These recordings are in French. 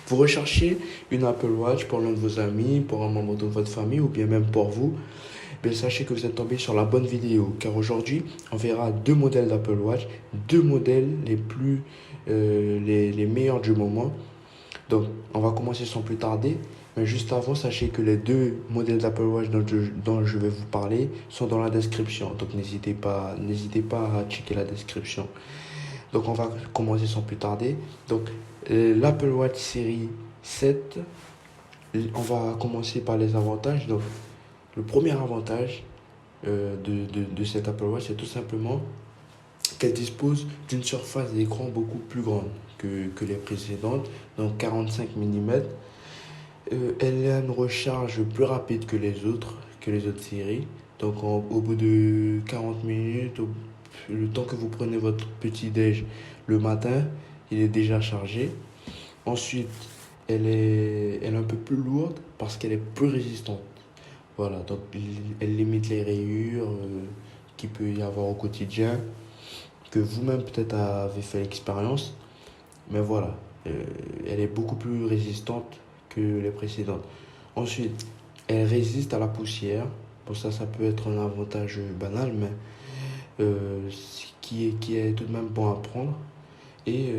Vous recherchez une Apple Watch pour l'un de vos amis, pour un membre de votre famille ou bien même pour vous. Bien, sachez que vous êtes tombé sur la bonne vidéo car aujourd'hui on verra deux modèles d'Apple Watch, deux modèles les meilleurs du moment. Donc on va commencer sans plus tarder. Mais juste avant, sachez que les deux modèles d'Apple Watch dont je vais vous parler sont dans la description. Donc n'hésitez pas à checker la description. Donc on va commencer sans plus tarder. Donc l'Apple Watch série 7, on va commencer par les avantages. Donc le premier avantage de cette Apple Watch, c'est tout simplement qu'elle dispose d'une surface d'écran beaucoup plus grande que les précédentes, donc 45 mm. Elle a une recharge plus rapide que les autres séries. Donc au bout de 40 minutes, le temps que vous prenez votre petit déj le matin, il est déjà chargé. Ensuite, elle est un peu plus lourde parce qu'elle est plus résistante. Voilà, donc elle limite les rayures qu'il peut y avoir au quotidien, que vous-même peut-être avez fait l'expérience. Mais voilà, elle est beaucoup plus résistante que les précédentes. Ensuite, elle résiste à la poussière. Bon, ça peut être un avantage banal, mais qui est tout de même bon à prendre. Et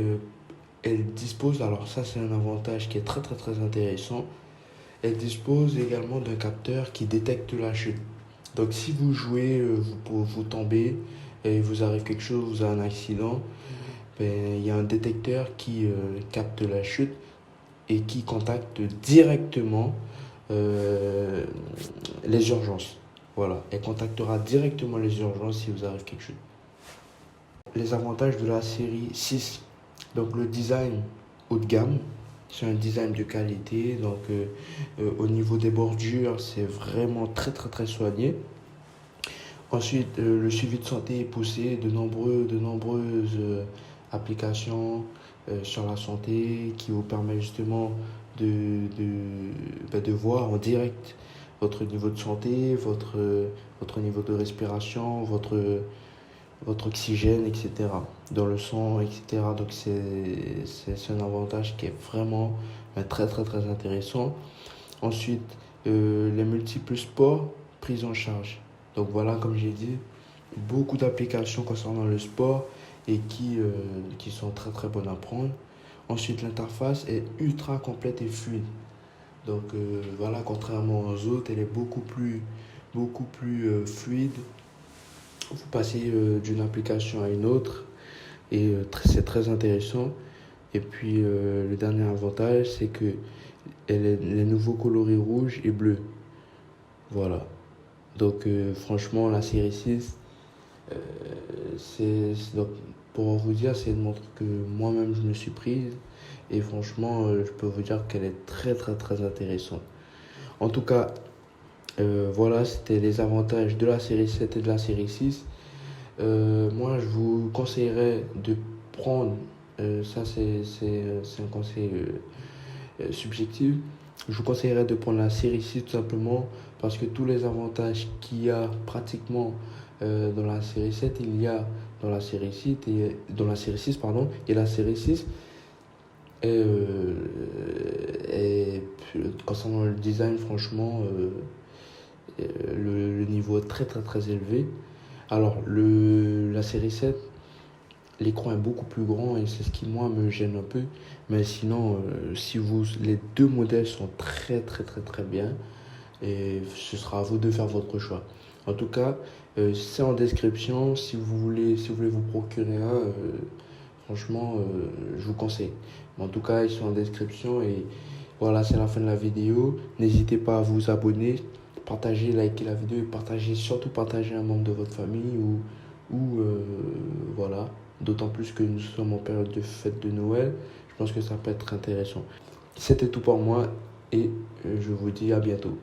elle dispose, alors ça c'est un avantage qui est très très très intéressant, elle dispose également d'un capteur qui détecte la chute. Donc si vous jouez, vous tombez, et vous arrive quelque chose, vous avez un accident, ben, il y a un détecteur qui capte la chute et qui contacte directement euh, les urgences. Voilà, elle contactera directement les urgences si vous arrive quelque chose. Les avantages de la série 6. Donc le design haut de gamme, c'est un design de qualité. Donc au niveau des bordures, c'est vraiment très très très soigné. Ensuite, le suivi de santé est poussé, de nombreuses applications sur la santé qui vous permettent justement de voir en direct votre niveau de santé, votre niveau de respiration, votre oxygène, etc. Dans le sang, etc. Donc c'est un avantage qui est vraiment très très très intéressant. Ensuite, les multiples sports pris en charge. Donc voilà, comme j'ai dit, beaucoup d'applications concernant le sport et qui sont très très bonnes à prendre. Ensuite, l'interface est ultra complète et fluide. Donc voilà, contrairement aux autres, elle est beaucoup plus fluide. Vous passez d'une application à une autre et c'est très intéressant. Et puis le dernier avantage, c'est que les nouveaux coloris rouge et bleu. Voilà. Donc franchement, la série 6, donc, pour vous dire, c'est une montre que moi-même je me suis prise. Et franchement, je peux vous dire qu'elle est très très très intéressante. En tout cas, voilà, c'était les avantages de la série 7 et de la série 6. Moi, je vous conseillerais de prendre, ça c'est un conseil subjectif, je vous conseillerais de prendre la série 6 tout simplement parce que tous les avantages qu'il y a pratiquement dans la série 7, il y a dans la série 6, dans la série 6 pardon, et la série 6 est, concernant le design, franchement, le niveau est très très très élevé. Alors, la série 7, l'écran est beaucoup plus grand et c'est ce qui, moi, me gêne un peu. Mais sinon, les deux modèles sont très, très, très, très bien. Et ce sera à vous de faire votre choix. En tout cas, c'est en description. Si vous voulez vous procurer un, franchement, je vous conseille. Mais en tout cas, ils sont en description. Et voilà, c'est la fin de la vidéo. N'hésitez pas à vous abonner, partager, liker la vidéo et surtout partager un membre de votre famille ou voilà. D'autant plus que nous sommes en période de fête de Noël. Je pense que ça peut être intéressant. C'était tout pour moi et je vous dis à bientôt.